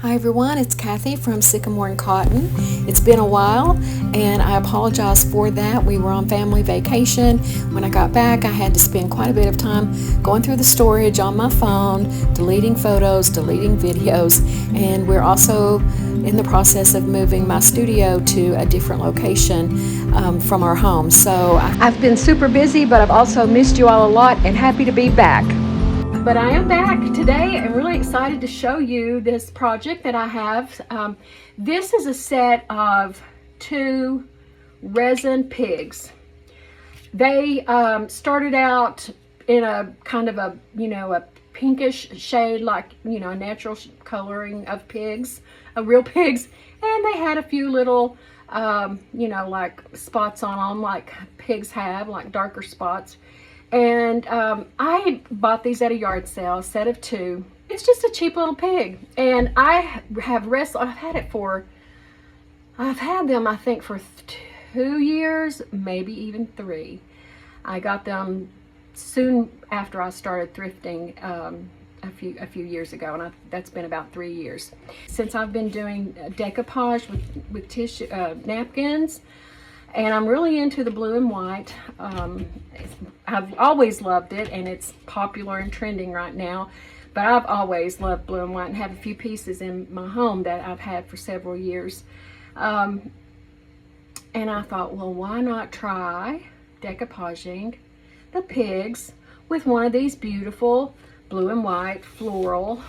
Hi everyone, it's Kathy from Sycamore and Cotton. It's been a while and I apologize for that. We were on family vacation. When I got back, I had to spend quite a bit of time going through the storage on my phone, deleting photos, deleting videos, and we're also in the process of moving my studio to a different location from our home. So I've been super busy, but I've also missed you all a lot and happy to be back. But I am back today and really excited to show you this project that I have. This is a set of 2 resin pigs. They started out in a kind of a, a pinkish shade, like, a natural coloring of pigs, real pigs. And they had a few little, like spots on them, like pigs have, like darker spots. And I bought these at a yard sale, a set of 2. It's just a cheap little pig. And I have I've had them, I think, for 2 years, maybe even 3. I got them soon after I started thrifting a few years ago, and that's been about 3 years. Since I've been doing decoupage with tissue napkins, and I'm really into the blue and white. I've always loved it, and it's popular and trending right now. But I've always loved blue and white and have a few pieces in my home that I've had for several years. And I thought, well, why not try decoupaging the pigs with one of these beautiful blue and white floral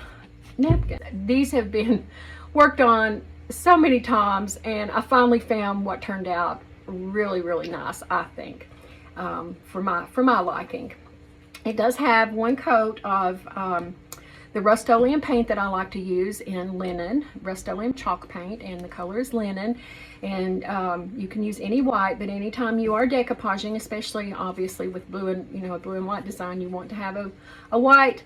napkins. These have been worked on so many times, and I finally found what turned out really, really nice, I think, for my liking. It does have 1 coat of the Rust-Oleum paint that I like to use in linen, Rust-Oleum chalk paint, and the color is linen. And you can use any white, but anytime you are decoupaging, especially obviously with blue and a blue and white design, you want to have a white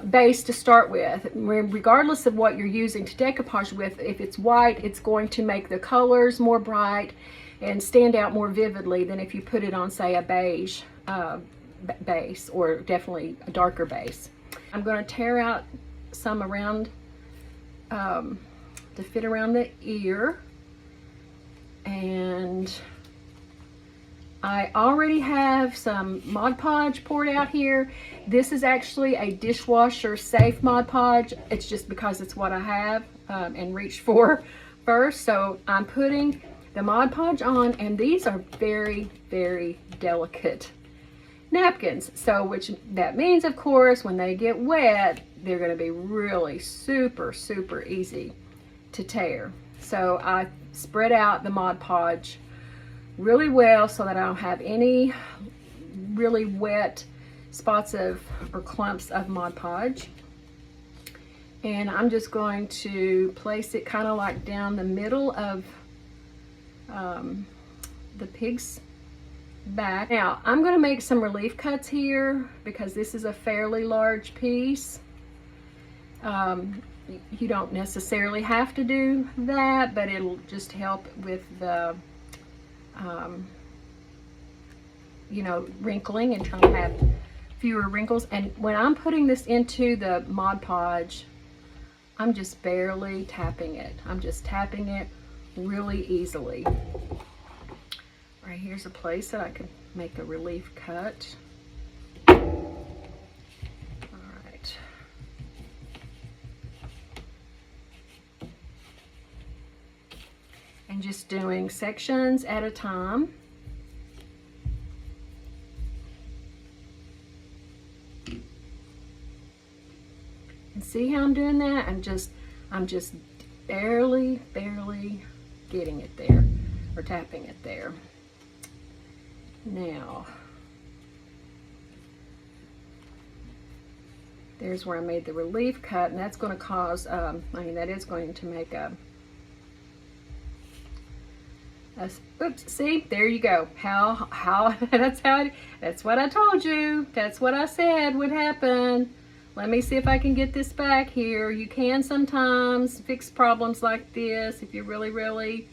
base to start with. Regardless of what you're using to decoupage with, if it's white, it's going to make the colors more bright and stand out more vividly than if you put it on, say, a beige base, or definitely a darker base. I'm going to tear out some around to fit around the ear, and I already have some Mod Podge poured out here. This is actually a dishwasher safe Mod Podge. It's just because it's what I have and reached for first. So I'm putting the Mod Podge on, and these are very, very delicate napkins. So which that means, of course, when they get wet, they're going to be really super, super easy to tear. So I spread out the Mod Podge really well so that I don't have any really wet spots or clumps of Mod Podge. And I'm just going to place it kind of like down the middle of the pig's back. Now I'm going to make some relief cuts here because this is a fairly large piece. You don't necessarily have to do that, but it'll just help with the wrinkling and trying to have fewer wrinkles. And when I'm putting this into the Mod Podge, I'm just barely tapping it. I'm just tapping it really easily. Right, here's a place that I could make a relief cut. All right. And just doing sections at a time. And see how I'm doing that? I'm just barely getting it there, or tapping it there. Now, there's where I made the relief cut, and that's going to cause, that is going to make oops, see, there you go. That's what I told you. That's what I said would happen. Let me see if I can get this back here. You can sometimes fix problems like this if you're really, really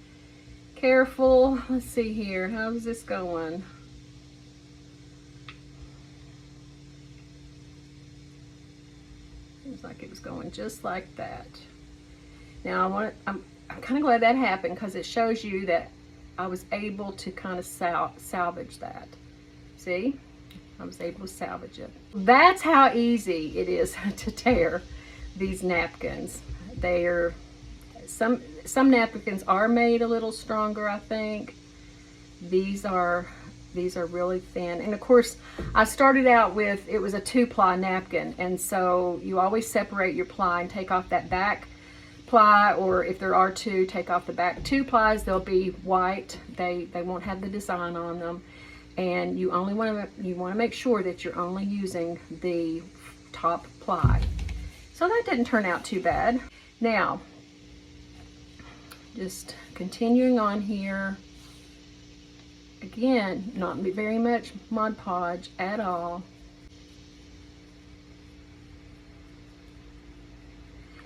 careful. Let's see here. How's this going? Seems like it was going just like that. Now I'm kind of glad that happened, because it shows you that I was able to kind of salvage that. See? I was able to salvage it. That's how easy it is to tear these napkins. Some napkins are made a little stronger, I think. These are really thin. And of course, I started out with, it was a 2-ply napkin, and so you always separate your ply and take off that back ply, or if there are 2, take off the back 2 plies. They'll be white. They won't have the design on them. And you want to make sure that you're only using the top ply. So that didn't turn out too bad. Now, just continuing on here. Again, not very much Mod Podge at all.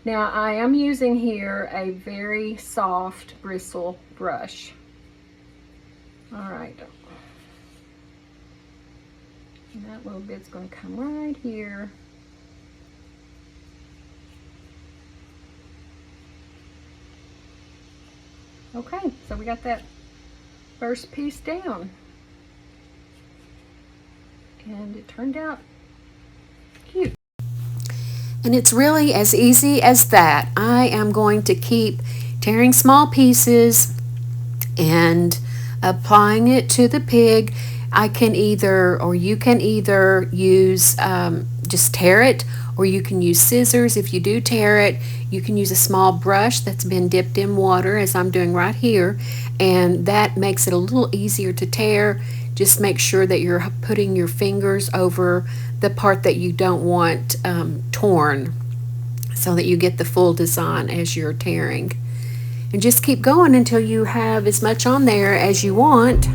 Now I am using here a very soft bristle brush. All right. And that little bit's going to come right here. Okay, so we got that first piece down. And it turned out cute. And it's really as easy as that. I am going to keep tearing small pieces and applying it to the pig. I can either, or you can either use, just tear it, or you can use scissors. If you do tear it, you can use a small brush that's been dipped in water, as I'm doing right here, and that makes it a little easier to tear. Just make sure that you're putting your fingers over the part that you don't want torn, so that you get the full design as you're tearing. And just keep going until you have as much on there as you want.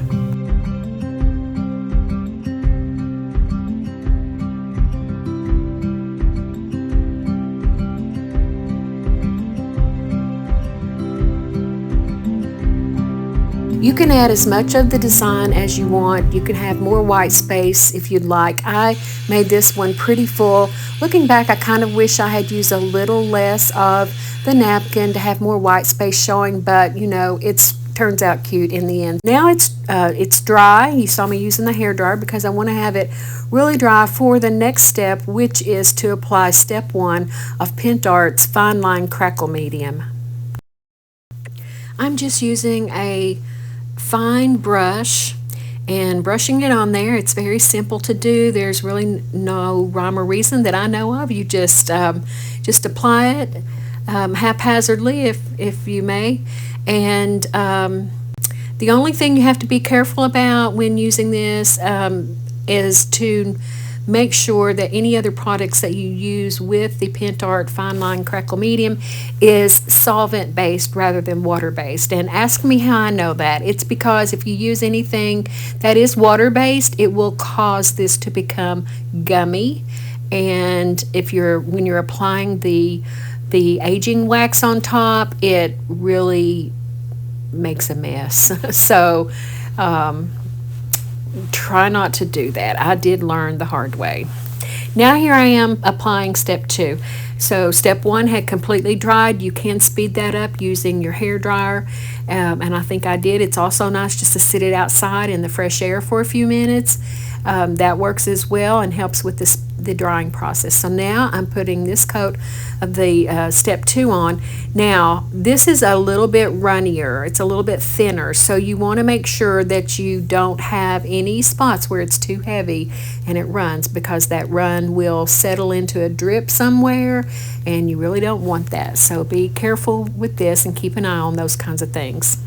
You can add as much of the design as you want. You can have more white space if you'd like. I made this one pretty full. Looking back, I kind of wish I had used a little less of the napkin to have more white space showing, but you know, it turns out cute in the end. Now it's dry. You saw me using the hair dryer because I want to have it really dry for the next step, which is to apply step 1 of Pint Art's Fine Line Crackle Medium. I'm just using a fine brush and brushing it on there. It's very simple to do. There's really no rhyme or reason that I know of. You just apply it haphazardly, if you may. And the only thing you have to be careful about when using this is to make sure that any other products that you use with the Pint Art Fine Line Crackle Medium is solvent based rather than water based. And ask me how I know that. It's because if you use anything that is water based, it will cause this to become gummy. And when you're applying the aging wax on top, it really makes a mess. So try not to do that. I did learn the hard way. Now here I am applying step 2. So step 1 had completely dried. You can speed that up using your hair dryer, and I think I did. It's also nice just to sit it outside in the fresh air for a few minutes. That works as well and helps with the drying process. So now I'm putting this coat of the step 2 on. Now this is a little bit runnier, it's a little bit thinner, so you want to make sure that you don't have any spots where it's too heavy and it runs, because that run will settle into a drip somewhere and you really don't want that. So be careful with this and keep an eye on those kinds of things.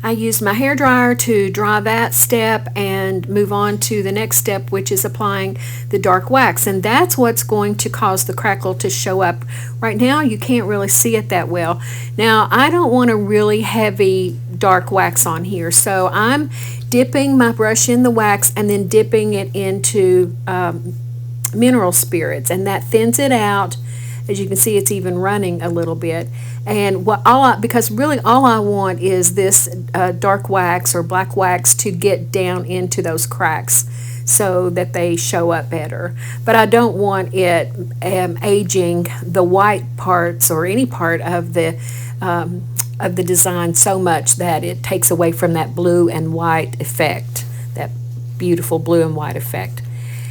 I used my hair dryer to dry that step and move on to the next step, which is applying the dark wax, and that's what's going to cause the crackle to show up. Right now you can't really see it that well. Now I don't want a really heavy dark wax on here, so I'm dipping my brush in the wax and then dipping it into mineral spirits, and that thins it out. As you can see, it's even running a little bit. And because really all I want is this dark wax or black wax to get down into those cracks. so that they show up better. But I don't want it aging the white parts or any part of the design so much that it takes away from that blue and white effect, that beautiful blue and white effect.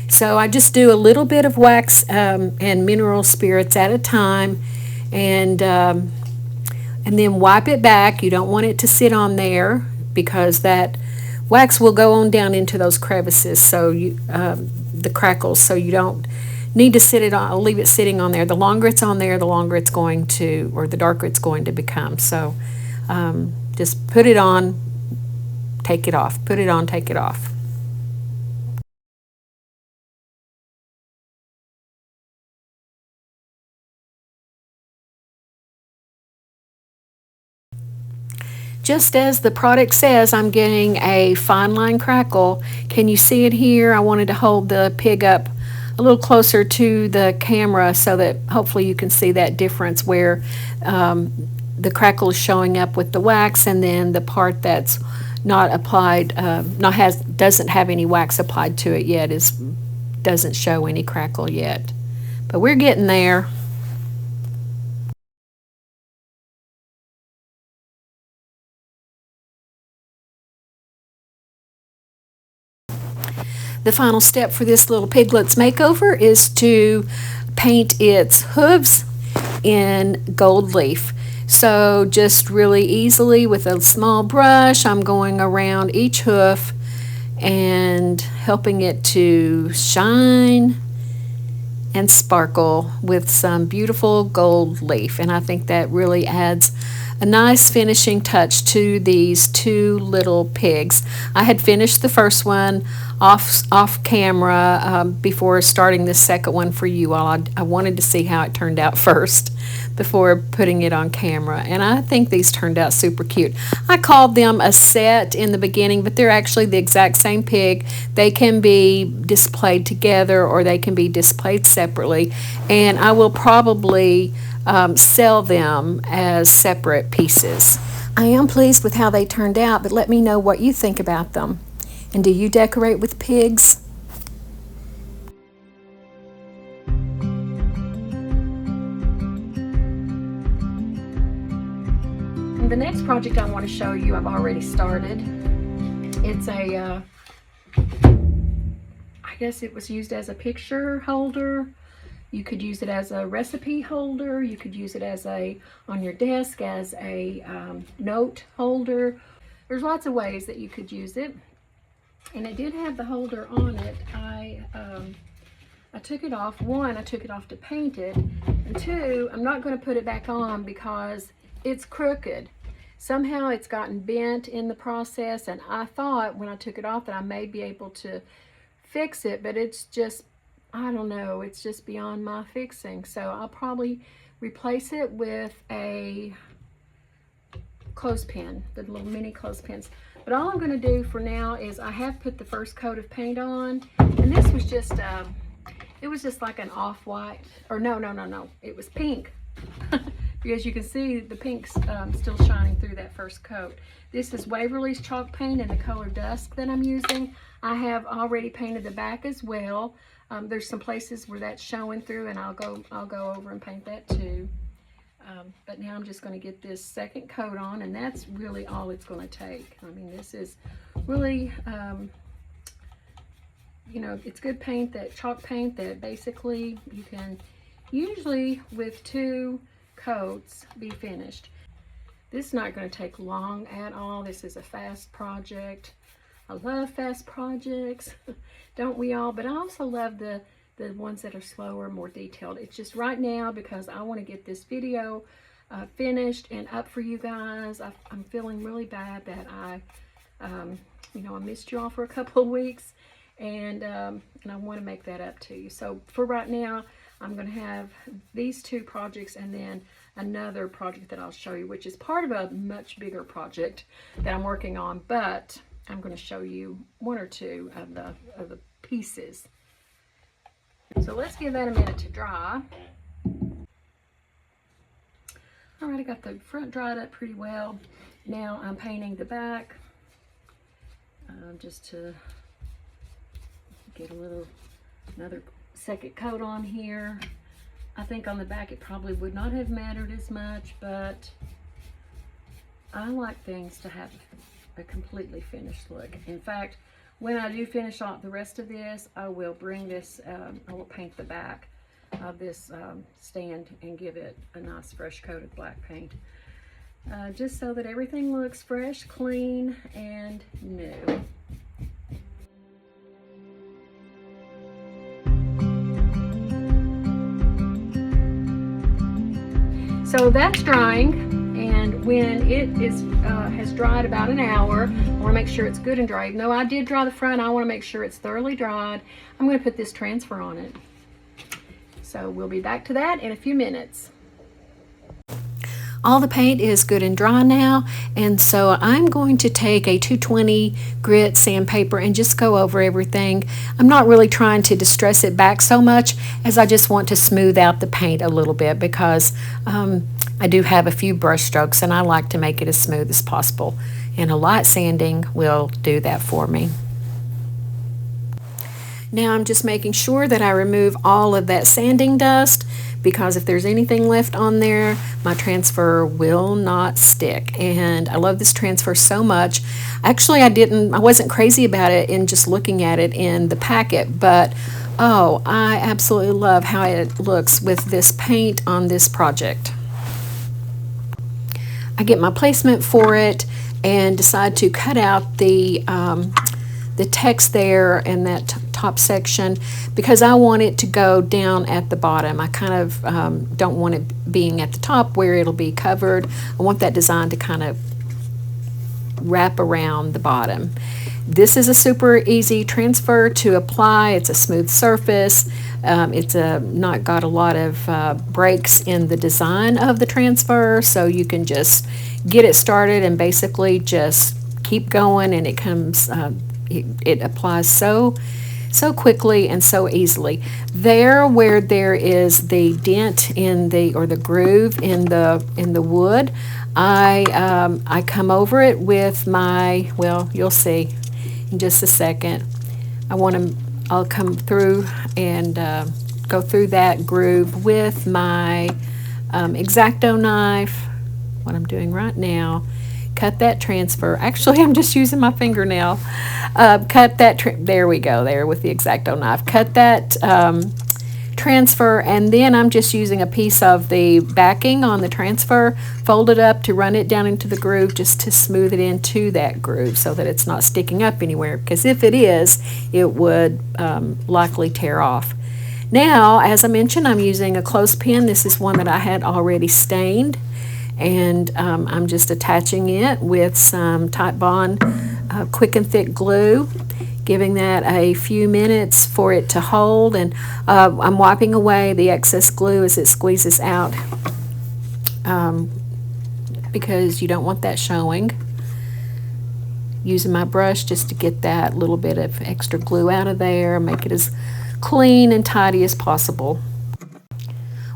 So I just do a little bit of wax and mineral spirits at a time, and then wipe it back. You don't want it to sit on there because that wax will go on down into those crevices, so the crackles. So you don't need to leave it sitting on there. The longer it's on there, the longer it's going to, or the darker it's going to become. So just put it on, take it off. Put it on, take it off. Just as the product says, I'm getting a fine line crackle. Can you see it here? I wanted to hold the pig up a little closer to the camera so that hopefully you can see that difference where the crackle is showing up with the wax, and then the part that's not applied, doesn't have any wax applied to it yet, doesn't show any crackle yet. But we're getting there. The final step for this little piglet's makeover is to paint its hooves in gold leaf. So just really easily with a small brush, I'm going around each hoof and helping it to shine and sparkle with some beautiful gold leaf. And I think that really adds a nice finishing touch to these two little pigs. I had finished the first one off camera before starting the second one for you all. I wanted to see how it turned out first before putting it on camera, and I think these turned out super cute. I called them a set in the beginning, but they're actually the exact same pig. They can be displayed together or they can be displayed separately, and I will probably sell them as separate pieces. I am pleased with how they turned out, but let me know what you think about them. And do you decorate with pigs? The next project I want to show you, I've already started. It's I guess it was used as a picture holder. You could use it as a recipe holder. You could use it as on your desk as a note holder. There's lots of ways that you could use it. And it did have the holder on it. I took it off. One, I took it off to paint it. And two, I'm not going to put it back on because it's crooked. Somehow it's gotten bent in the process, and I thought when I took it off that I may be able to fix it, but it's just, I don't know, it's just beyond my fixing. So I'll probably replace it with a clothespin, the little mini clothespins. But all I'm going to do for now is I have put the first coat of paint on, and this was just it was just like an off-white, or no, it was pink. Because you can see the pink's still shining through that first coat. This is Waverly's chalk paint in the color Dusk that I'm using. I have already painted the back as well. There's some places where that's showing through, and I'll go over and paint that too. But now I'm just going to get this second coat on, and that's really all it's going to take. I mean, this is really, you know, it's good paint, that chalk paint that basically you can usually with 2 coats be finished. This is not going to take long at all. This is a fast project. I love fast projects, don't we all? But I also love the ones that are slower, more detailed. It's just right now because I want to get this video finished and up for you guys. I'm feeling really bad that you know, I missed you all for a couple of weeks, and I want to make that up to you. So for right now, I'm going to have these 2 projects and then another project that I'll show you, which is part of a much bigger project that I'm working on, but I'm going to show you 1 or 2 of the pieces. So let's give that a minute to dry. All right, I got the front dried up pretty well. Now I'm painting the back just to Get another second coat on here. I think on the back it probably would not have mattered as much, but I like things to have a completely finished look. In fact, when I do finish off the rest of this, I will bring this, I will paint the back of this stand and give it a nice fresh coat of black paint. Just so that everything looks fresh, clean, and new. So that's drying, and when it is has dried about an hour, I want to make sure it's good and dry. Even though I did dry the front, I want to make sure it's thoroughly dried. I'm going to put this transfer on it. So we'll be back to that in a few minutes. All the paint is good and dry now, and so I'm going to take a 220 grit sandpaper and just go over everything. I'm not really trying to distress it back so much as I just want to smooth out the paint a little bit, because I do have a few brush strokes and I like to make it as smooth as possible, and a light sanding will do that for me. Now I'm just making sure that I remove all of that sanding dust, because if there's anything left on there, my transfer will not stick. And I love this transfer so much. Actually, I wasn't crazy about it in just looking at it in the packet, but oh, I absolutely love how it looks with this paint on this project. I get my placement for it and decide to cut out the text there and that top section, because I want it to go down at the bottom. I kind of don't want it being at the top where it'll be covered. I want that design to kind of wrap around the bottom. This is a super easy transfer to apply. It's a smooth surface. It's not got a lot of breaks in the design of the transfer, so you can just get it started and basically just keep going, and it comes it applies so quickly and so easily. There where there is the dent in the, or the groove in the wood, I come over it with my, well, you'll see in just a second. I'll come through and go through that groove with my X-Acto knife. What I'm doing right now, cut that transfer. Actually, I'm just using my fingernail. Cut that, there we go, there with the X-Acto knife. Cut that transfer, and then I'm just using a piece of the backing on the transfer, fold it up to run it down into the groove, just to smooth it into that groove so that it's not sticking up anywhere, because if it is, it would likely tear off. Now, as I mentioned, I'm using a clothespin. This is one that I had already stained, and I'm just attaching it with some Titebond quick and thick glue, giving that a few minutes for it to hold, and I'm wiping away the excess glue as it squeezes out, because you don't want that showing. Using my brush just to get that little bit of extra glue out of there, make it as clean and tidy as possible.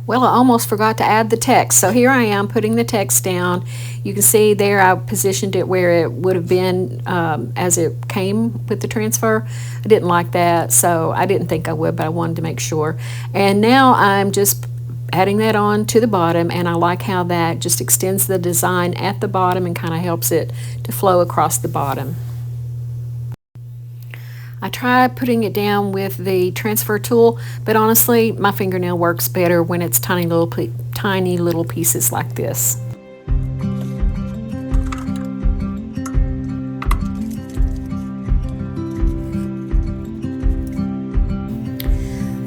Well, I almost forgot to add the text. So here I am putting the text down. You can see there I positioned it where it would have been as it came with the transfer. I didn't like that, so I didn't think I would, but I wanted to make sure. And now I'm just adding that on to the bottom, and I like how that just extends the design at the bottom and kind of helps it to flow across the bottom. I try putting it down with the transfer tool, but honestly, my fingernail works better when it's tiny little pieces like this.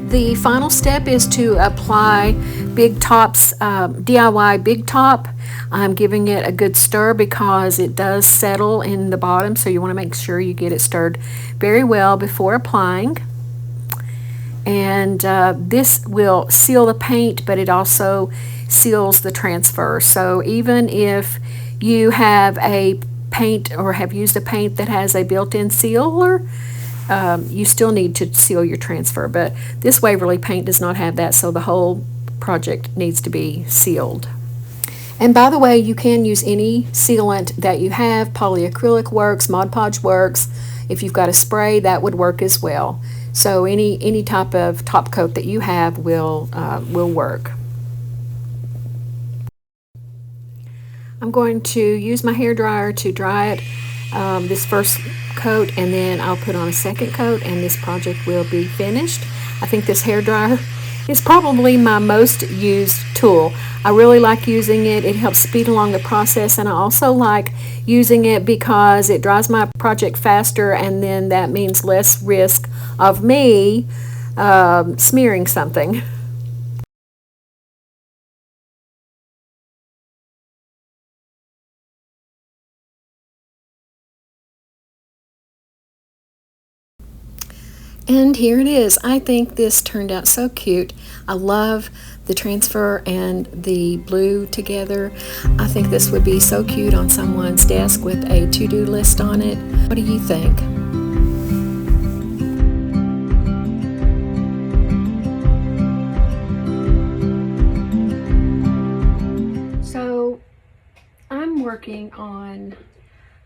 The final step is to apply Big Top's DIY Big Top. I'm giving it a good stir because it does settle in the bottom, so you want to make sure you get it stirred very well before applying. And this will seal the paint, but it also seals the transfer. So even if you have a paint or have used a paint that has a built-in sealer, you still need to seal your transfer, but this Waverly paint does not have that, so the whole project needs to be sealed. And by the way, you can use any sealant that you have. Polyacrylic works, Mod Podge works. If you've got a spray, that would work as well. So any type of top coat that you have will work. I'm going to use my hair dryer to dry it, this first coat, and then I'll put on a second coat and this project will be finished. I think this hair dryer is probably my most used tool. I really like using it. It helps speed along the process, and I also like using it because it dries my project faster, and then that means less risk of me smearing something. And here it is. I think this turned out so cute. I love the transfer and the blue together. I think this would be so cute on someone's desk with a to-do list on it. What do you think? So I'm working on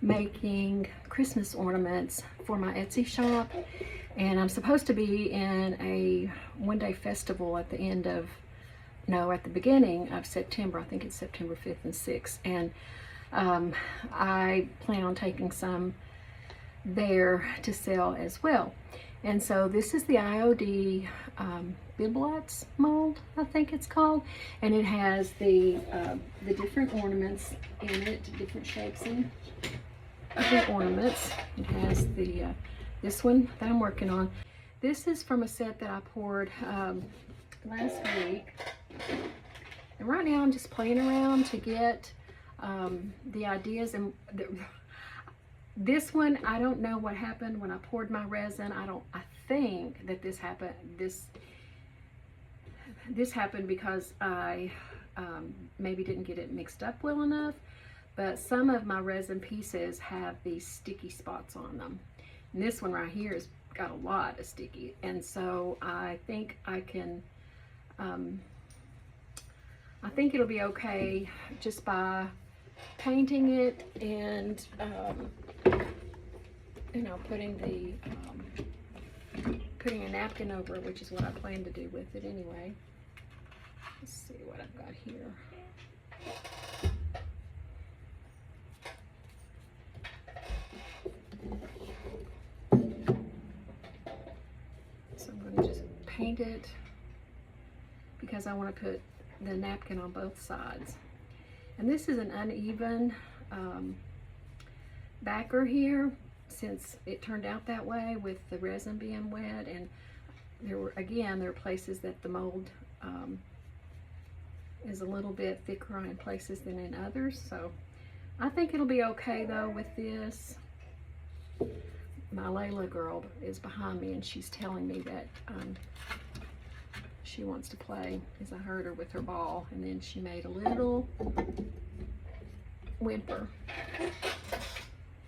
making Christmas ornaments for my Etsy shop, and I'm supposed to be in a one-day festival at the beginning of September. I think it's September 5th and 6th, and I plan on taking some there to sell as well. And so this is the IOD Bibliots mold, I think it's called, and it has the different ornaments in it, different shapes and the ornaments. It has the this one that I'm working on. This is from a set that I poured last week, and right now I'm just playing around to get the ideas. And this one, I don't know what happened when I poured my resin. I think that this happened. This happened because I maybe didn't get it mixed up well enough. But some of my resin pieces have these sticky spots on them. And this one right here has got a lot of sticky. And so I think I can, I think it'll be okay just by painting it and, you know, putting a napkin over it, which is what I plan to do with it anyway. Let's see what I've got here. Paint it because I want to put the napkin on both sides. And this is an uneven backer here, since it turned out that way with the resin being wet, and there are places that the mold is a little bit thicker in places than in others. So I think it'll be okay though with this. My Layla girl is behind me, and she's telling me that she wants to play, as I heard her with her ball, and then she made a little whimper.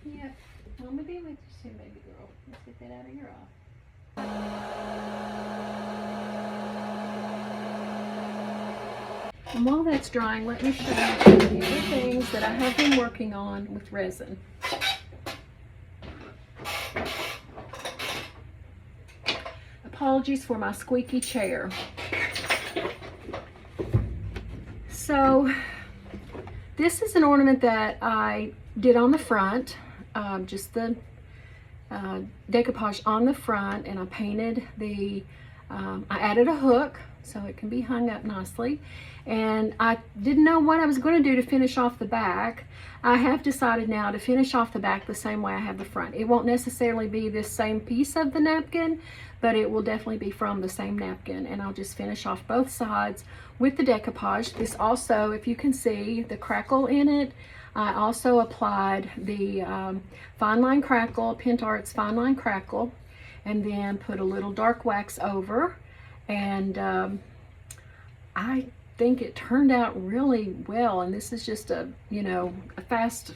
Yeah, Mama be with you soon, baby girl. Let's get that out of your eye. And while that's drying, let me show you the other things that I have been working on with resin. Apologies for my squeaky chair. So this is an ornament that I did on the front, just the decoupage on the front, and I painted the, I added a hook so it can be hung up nicely, and I didn't know what I was going to do to finish off the back. I have decided now to finish off the back the same way I have the front. It won't necessarily be this same piece of the napkin, but it will definitely be from the same napkin, and I'll just finish off both sides with the decoupage. This also, if you can see the crackle in it, I also applied the fine line crackle, Pentart's fine line crackle, and then put a little dark wax over, and I think it turned out really well. And this is just a, you know, a fast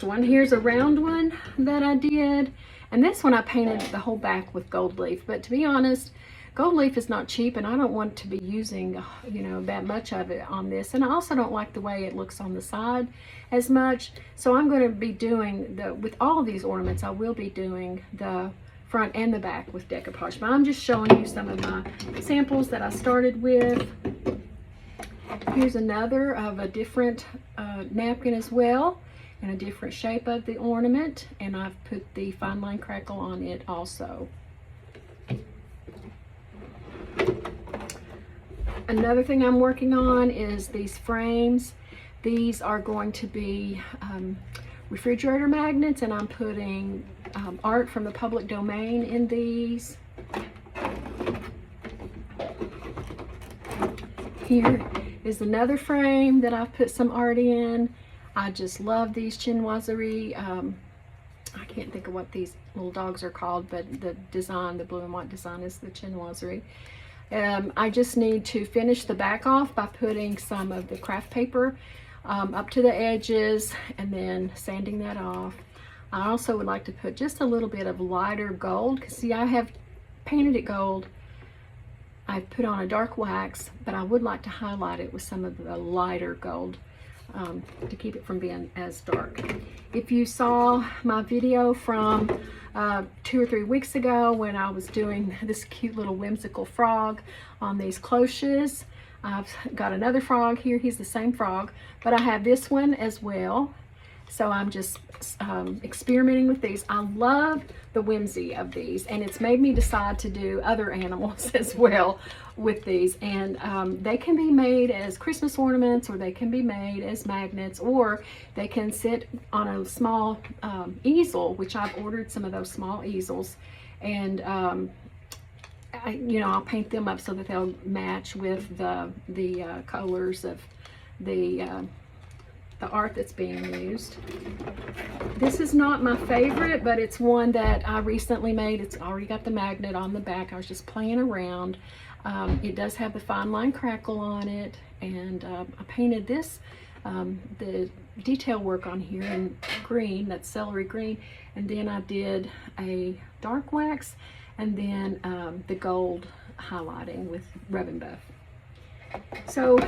one. Here's a round one that I did, and this one I painted the whole back with gold leaf. But to be honest, gold leaf is not cheap, and I don't want to be using, you know, that much of it on this. And I also don't like the way it looks on the side as much. So I'm going to be doing with all of these ornaments, I will be doing the front and the back with decoupage. But I'm just showing you some of my samples that I started with. Here's another of a different napkin as well, and a different shape of the ornament, and I've put the fine line crackle on it also. Another thing I'm working on is these frames. These are going to be refrigerator magnets, and I'm putting art from the public domain in these. Here is another frame that I've put some art in. I just love these chinoiserie. I can't think of what these little dogs are called, but the design, the blue and white design, is the chinoiserie. I just need to finish the back off by putting some of the craft paper up to the edges and then sanding that off. I also would like to put just a little bit of lighter gold, because see, I have painted it gold. I've put on a dark wax, but I would like to highlight it with some of the lighter gold to keep it from being as dark. If you saw my video from 2 or 3 weeks ago when I was doing this cute little whimsical frog on these cloches, I've got another frog here. He's the same frog, but I have this one as well. So I'm just experimenting with these. I love the whimsy of these, and it's made me decide to do other animals as well with these. And they can be made as Christmas ornaments, or they can be made as magnets, or they can sit on a small easel, which I've ordered some of those small easels. And I'll paint them up so that they'll match with the colors of the art that's being used. This is not my favorite, but it's one that I recently made. It's already got the magnet on the back. I was just playing around. It does have the fine line crackle on it, and I painted this, the detail work on here in green, that's celery green, and then I did a dark wax, and then the gold highlighting with Rub Buff. So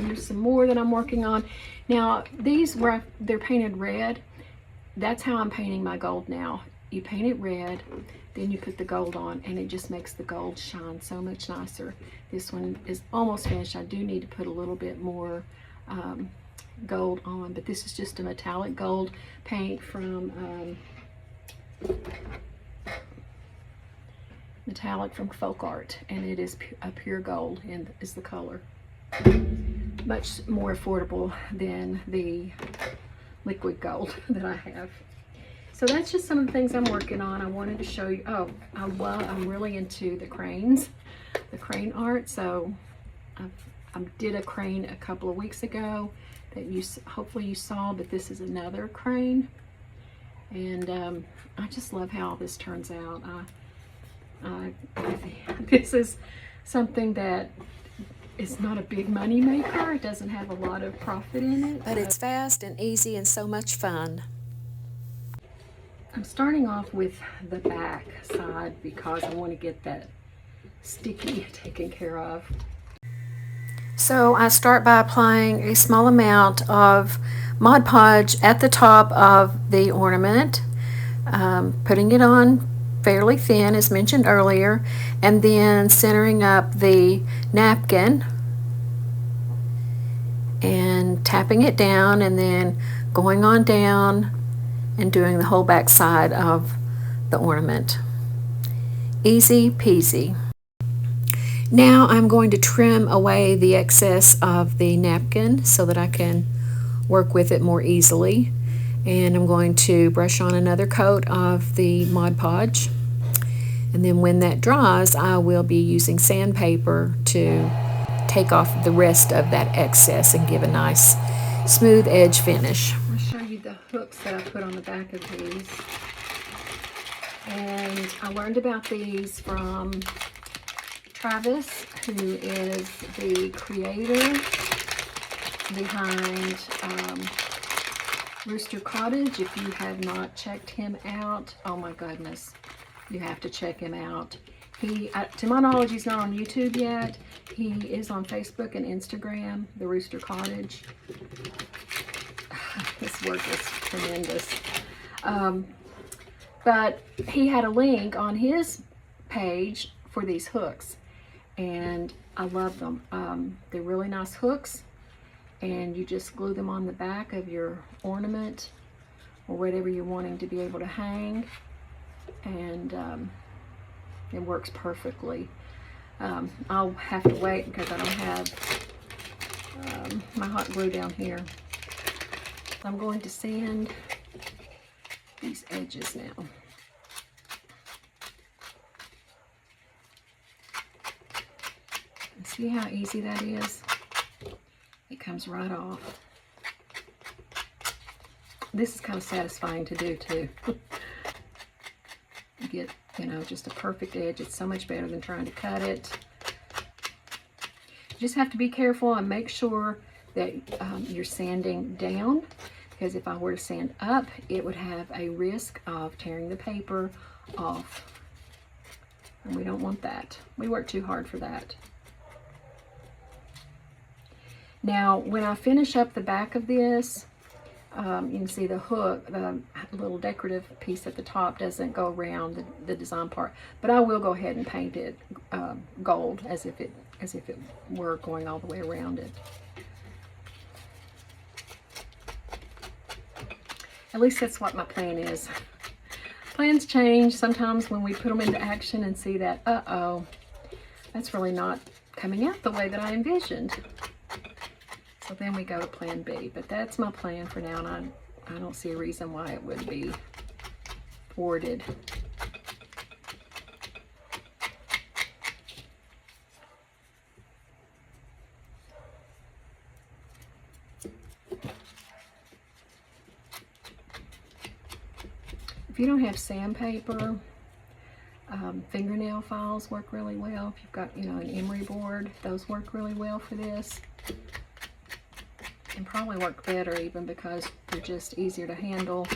here's some more that I'm working on. Now these, where they're painted red, that's how I'm painting my gold now. You paint it red, then you put the gold on, and it just makes the gold shine so much nicer. This one is almost finished. I do need to put a little bit more gold on, but this is just a metallic gold paint from metallic from Folk Art, and it is a pure gold, and is the color. Much more affordable than the liquid gold that I have. So that's just some of the things I'm working on. I wanted to show you. Oh, I'm really into the cranes, the crane art. So I did a crane a couple of weeks ago that hopefully you saw, but this is another crane, and I just love how this turns out. I think this is something that it's not a big money maker. It doesn't have a lot of profit in it. But it's fast and easy and so much fun. I'm starting off with the back side because I want to get that sticky taken care of. So I start by applying a small amount of Mod Podge at the top of the ornament, putting it on fairly thin as mentioned earlier, and then centering up the napkin and tapping it down, and then going on down and doing the whole back side of the ornament. Easy peasy. Now I'm going to trim away the excess of the napkin so that I can work with it more easily. And I'm going to brush on another coat of the Mod Podge, and then when that dries I will be using sandpaper to take off the rest of that excess and give a nice smooth edge finish. I'll show you the hooks that I put on the back of these, and I learned about these from Travis, who is the creator behind Rooster Cottage. If you have not checked him out, oh my goodness, you have to check him out. He, to my knowledge, he's not on YouTube yet. He is on Facebook and Instagram, the Rooster Cottage. His work is tremendous. But he had a link on his page for these hooks, and I love them. They're really nice hooks, and you just glue them on the back of your ornament or whatever you're wanting to be able to hang, and it works perfectly. I'll have to wait because I don't have my hot glue down here. I'm going to sand these edges now. And see how easy that is? It comes right off. This is kind of satisfying to do too. You get, you know, just a perfect edge. It's so much better than trying to cut it. You just have to be careful and make sure that you're sanding down, because if I were to sand up, it would have a risk of tearing the paper off. And we don't want that. We work too hard for that. Now, when I finish up the back of this, you can see the hook, the little decorative piece at the top doesn't go around the design part, but I will go ahead and paint it gold as if it were going all the way around it. At least that's what my plan is. Plans change sometimes when we put them into action and see that, uh-oh, that's really not coming out the way that I envisioned. So then we go to plan B, but that's my plan for now, and I don't see a reason why it would be thwarted. If you don't have sandpaper, fingernail files work really well. If you've got, you know, an emery board, those work really well for this. And probably work better even because they're just easier to handle.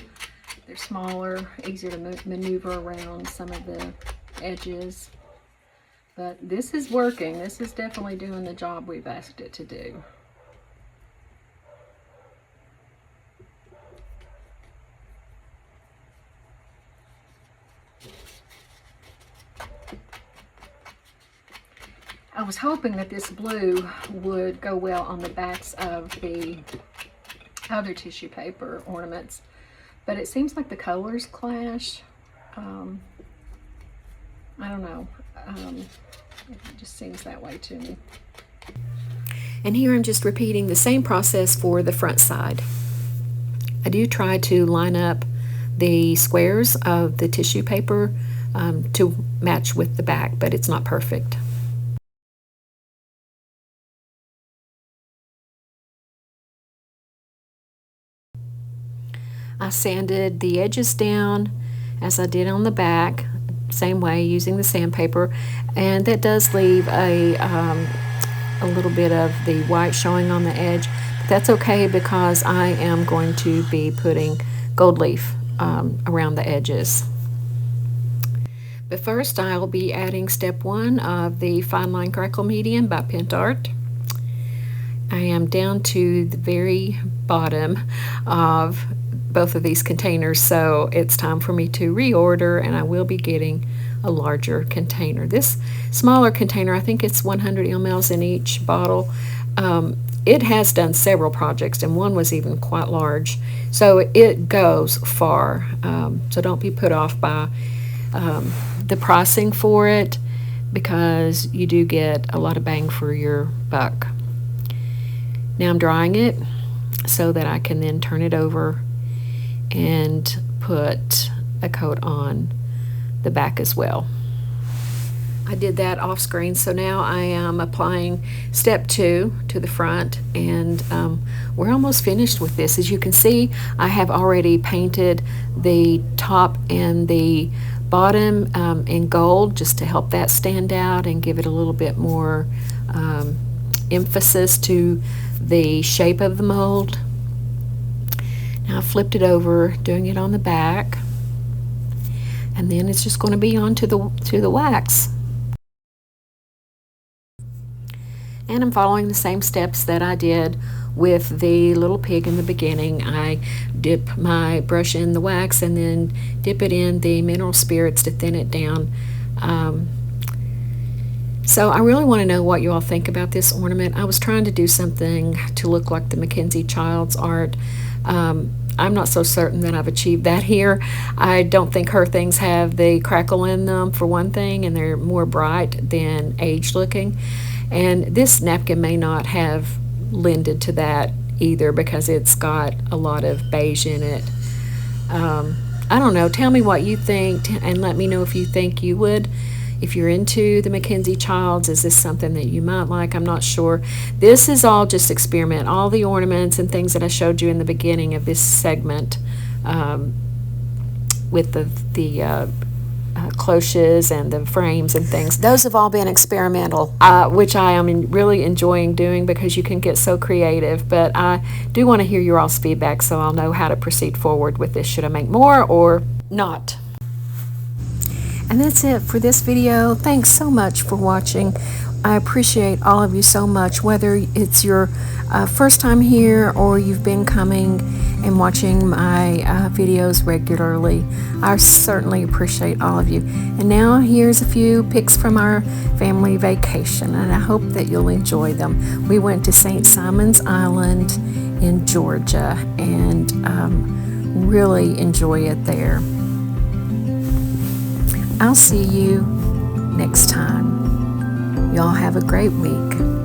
They're smaller, easier to maneuver around some of the edges. But this is working. This is definitely doing the job we've asked it to do. I was hoping that this blue would go well on the backs of the other tissue paper ornaments, but it seems like the colors clash. I don't know. It just seems that way to me. And here I'm just repeating the same process for the front side. I do try to line up the squares of the tissue paper to match with the back, but it's not perfect. I sanded the edges down as I did on the back, same way using the sandpaper, and that does leave a little bit of the white showing on the edge, but that's okay because I am going to be putting gold leaf around the edges. But first I'll be adding step 1 of the Fine Line Crackle Medium by Pent Art. I am down to the very bottom of both of these containers, so it's time for me to reorder, and I will be getting a larger container. This smaller container, I think it's 100 ml in each bottle. It has done several projects, and one was even quite large, so it goes far. So don't be put off by the pricing for it, because you do get a lot of bang for your buck. Now I'm drying it so that I can then turn it over and put a coat on the back as well. I did that off screen, so now I am applying step 2 to the front, and we're almost finished with this. As you can see, I have already painted the top and the bottom in gold just to help that stand out and give it a little bit more emphasis to the shape of the mold. Now I flipped it over, doing it on the back, and then it's just going to be onto the wax. And I'm following the same steps that I did with the little pig in the beginning. I dip my brush in the wax and then dip it in the mineral spirits to thin it down. So I really want to know what you all think about this ornament. I was trying to do something to look like the Mackenzie Child's art. I'm not so certain that I've achieved that here. I don't think her things have the crackle in them, for one thing, and they're more bright than aged looking. And this napkin may not have lended to that either because it's got a lot of beige in it. I don't know. Tell me what you think and let me know if you think you would. If you're into the Mackenzie Childs, is this something that you might like? I'm not sure. This is all just experiment. All the ornaments and things that I showed you in the beginning of this segment with the cloches and the frames and things, those have all been experimental, which I am really enjoying doing because you can get so creative. But I do want to hear your all's feedback so I'll know how to proceed forward with this. Should I make more or not? And that's it for this video. Thanks so much for watching. I appreciate all of you so much, whether it's your first time here or you've been coming and watching my videos regularly. I certainly appreciate all of you. And now here's a few pics from our family vacation, and I hope that you'll enjoy them. We went to St. Simon's Island in Georgia and really enjoy it there. I'll see you next time. Y'all have a great week.